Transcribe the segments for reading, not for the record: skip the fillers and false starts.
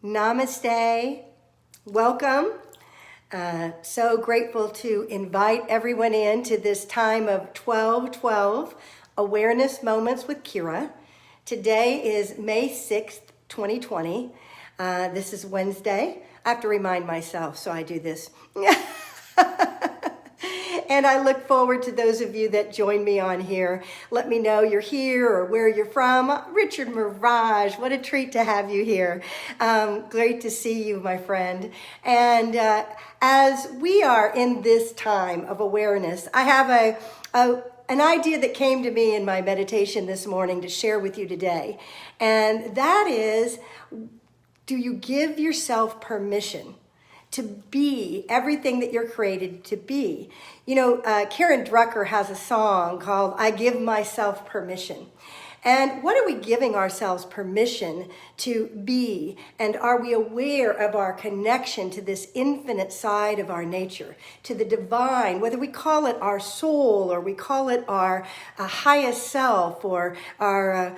Namaste. Welcome. So grateful to invite everyone in to this time of 12/12 Awareness Moments with Kyra. Today is May 6th, 2020. This is Wednesday. I have to remind myself, so I do this. And I look forward to those of you that join me on here. Let me know you're here or where you're from. Richard Mirage, what a treat to have you here. Great to see you, my friend. And as we are in this time of awareness, I have an idea that came to me in my meditation this morning to share with you today. And that is, do you give yourself permission to be everything that you're created to be? You know, Karen Drucker has a song called I Give Myself Permission. And what are we giving ourselves permission to be? And are we aware of our connection to this infinite side of our nature, to the divine, whether we call it our soul or we call it our highest self or our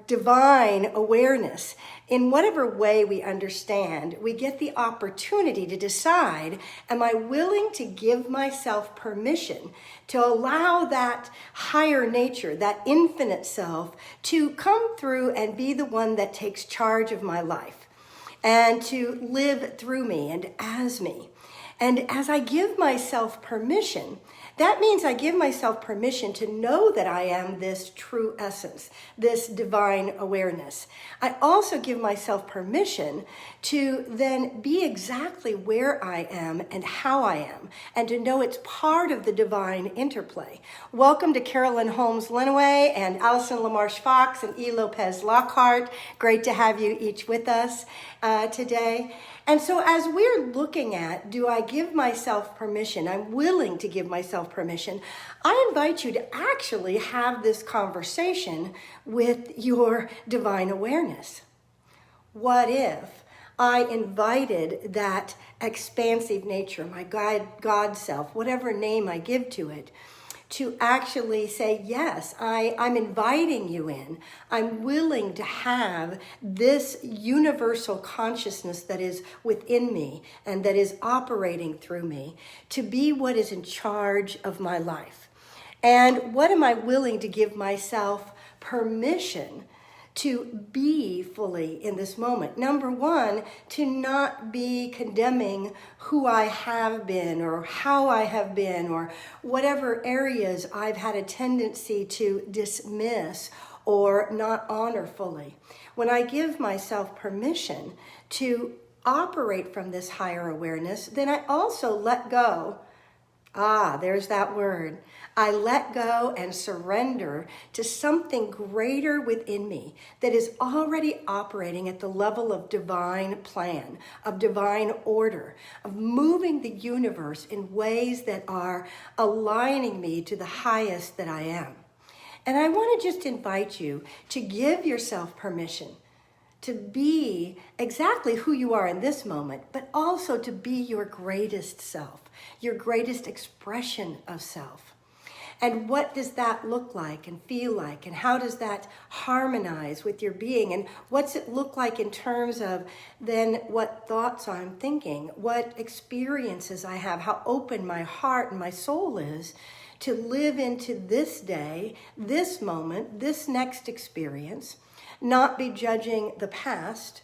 divine awareness? In whatever way we understand, we get the opportunity to decide, am I willing to give myself permission to allow that higher nature, that infinite self, to come through and be the one that takes charge of my life and to live through me and as me? And as I give myself permission, that means I give myself permission to know that I am this true essence, this divine awareness. I also give myself permission to then be exactly where I am and how I am, and to know it's part of the divine interplay. Welcome to Carolyn Holmes Lenaway and Allison LaMarche Fox and E. Lopez Lockhart. Great to have you each with us today. And so as we're looking at, do I give myself permission? I'm willing to give myself permission. I invite you to actually have this conversation with your divine awareness. What if I invited that expansive nature, my God self, whatever name I give to it, to actually say, yes, I'm inviting you in. I'm willing to have this universal consciousness that is within me and that is operating through me to be what is in charge of my life. And what am I willing to give myself permission to be fully in this moment? Number one, to not be condemning who I have been or how I have been or whatever areas I've had a tendency to dismiss or not honor fully. When I give myself permission to operate from this higher awareness, then I also let go. There's that word. I let go and surrender to something greater within me that is already operating at the level of divine plan, of divine order, of moving the universe in ways that are aligning me to the highest that I am. And I want to just invite you to give yourself permission to be exactly who you are in this moment, but also to be your greatest self, your greatest expression of self. And what does that look like and feel like? And how does that harmonize with your being? And what's it look like in terms of then what thoughts I'm thinking, what experiences I have, how open my heart and my soul is to live into this day, this moment, this next experience, not be judging the past,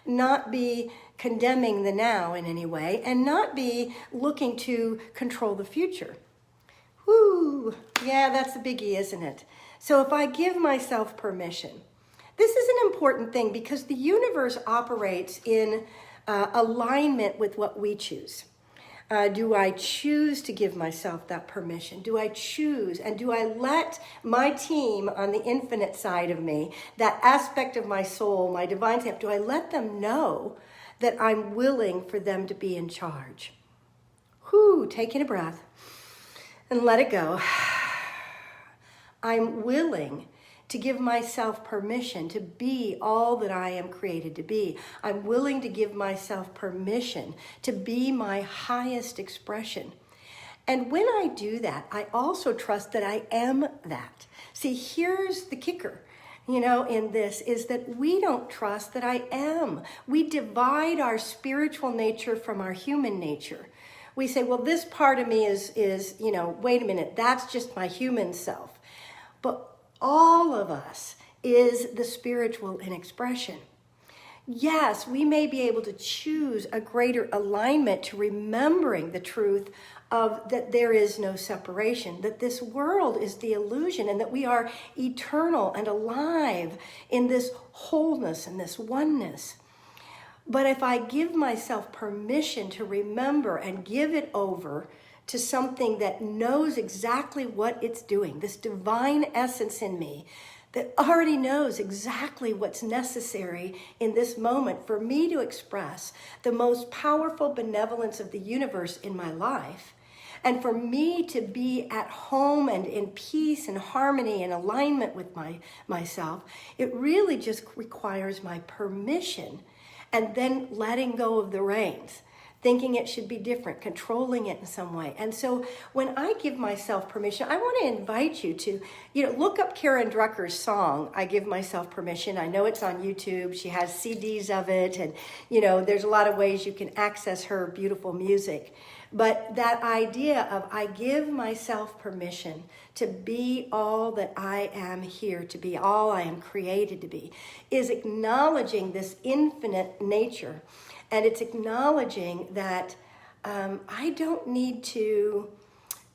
not be condemning the now in any way, and not be looking to control the future. Whoo, yeah, that's a biggie, isn't it? So if I give myself permission, this is an important thing because the universe operates in alignment with what we choose. Do I choose to give myself that permission? Do I choose and do I let my team on the infinite side of me, that aspect of my soul, my divine self, do I let them know that I'm willing for them to be in charge? Whew, taking a breath and let it go. I'm willing to give myself permission to be all that I am created to be. I'm willing to give myself permission to be my highest expression. And when I do that, I also trust that I am that. See, here's the kicker. in this is that we don't trust that I am. We divide our spiritual nature from our human nature. We say, well, this part of me is, wait a minute, that's just my human self. But all of us is the spiritual in expression. Yes, we may be able to choose a greater alignment to remembering the truth of that there is no separation, that this world is the illusion, and that we are eternal and alive in this wholeness and this oneness. But if I give myself permission to remember and give it over to something that knows exactly what it's doing, this divine essence in me, that already knows exactly what's necessary in this moment for me to express the most powerful benevolence of the universe in my life, and for me to be at home and in peace and harmony and alignment with myself, it really just requires my permission and then letting go of the reins, thinking it should be different, controlling it in some way. And so when I give myself permission, I want to invite you to, look up Karen Drucker's song, I Give Myself Permission. I know it's on YouTube. She has CDs of it. And, there's a lot of ways you can access her beautiful music. But that idea of I give myself permission to be all that I am here to be, all I am created to be, is acknowledging this infinite nature. And it's acknowledging that I don't need to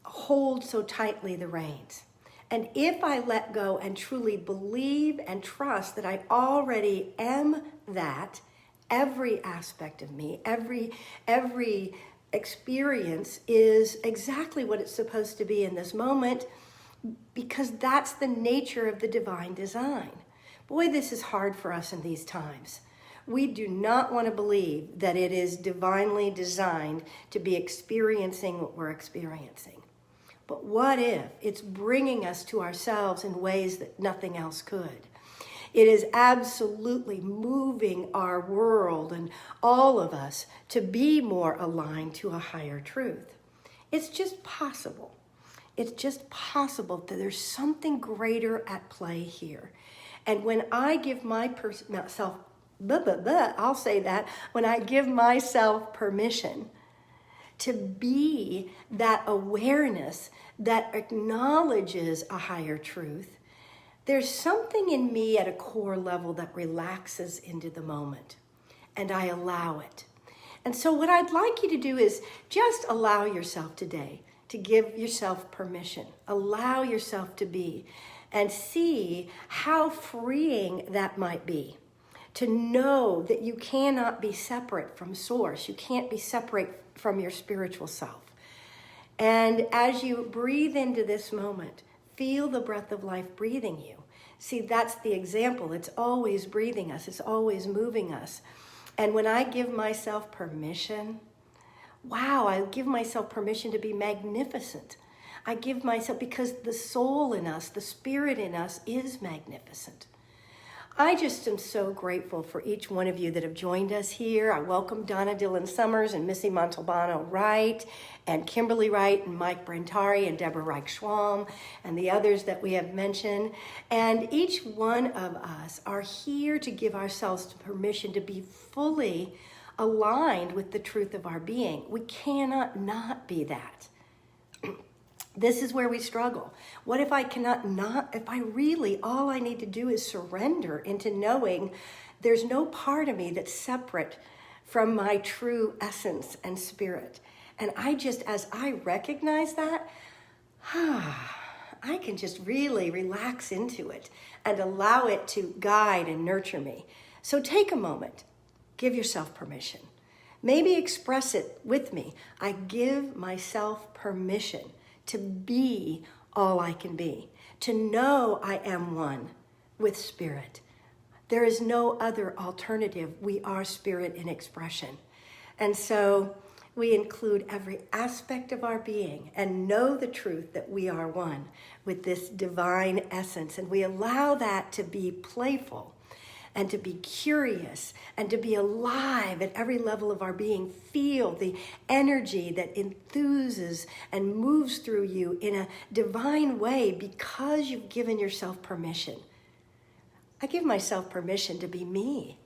hold so tightly the reins. And if I let go and truly believe and trust that I already am that, every aspect of me, every experience is exactly what it's supposed to be in this moment, because that's the nature of the divine design. Boy, this is hard for us in these times. We do not want to believe that it is divinely designed to be experiencing what we're experiencing. But what if it's bringing us to ourselves in ways that nothing else could? It is absolutely moving our world and all of us to be more aligned to a higher truth. It's just possible. It's just possible that there's something greater at play here. And when I give myself, I'll say that, when I give myself permission to be that awareness that acknowledges a higher truth, there's something in me at a core level that relaxes into the moment, and I allow it. And so what I'd like you to do is just allow yourself today to give yourself permission. Allow yourself to be, and see how freeing that might be. To know that you cannot be separate from Source. You can't be separate from your spiritual self. And as you breathe into this moment, feel the breath of life breathing you. See, that's the example. It's always breathing us. It's always moving us. And when I give myself permission, I give myself permission to be magnificent. I give myself, because the soul in us, the spirit in us is magnificent. I just am so grateful for each one of you that have joined us here. I welcome Donna Dillon Summers and Missy Montalbano Wright and Kimberly Wright and Mike Brentari and Deborah Reich-Schwalm and the others that we have mentioned. And each one of us are here to give ourselves permission to be fully aligned with the truth of our being. We cannot not be that. This is where we struggle. What if I cannot not, if I really, all I need to do is surrender into knowing there's no part of me that's separate from my true essence and spirit. And as I recognize that, I can just really relax into it and allow it to guide and nurture me. So take a moment, give yourself permission. Maybe express it with me. I give myself permission to be all I can be, to know I am one with spirit. There is no other alternative. We are spirit in expression. And so we include every aspect of our being and know the truth that we are one with this divine essence. And we allow that to be playful and to be curious and to be alive at every level of our being. Feel the energy that enthuses and moves through you in a divine way because you've given yourself permission. I give myself permission to be me.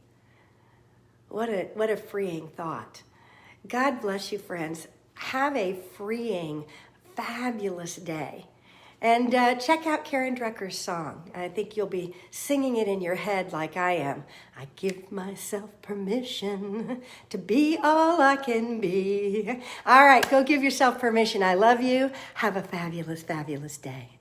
What a freeing thought. God bless you, friends. Have a freeing, fabulous day. And check out Karen Drucker's song. I think you'll be singing it in your head like I am. I give myself permission to be all I can be. All right, go give yourself permission. I love you. Have a fabulous, fabulous day.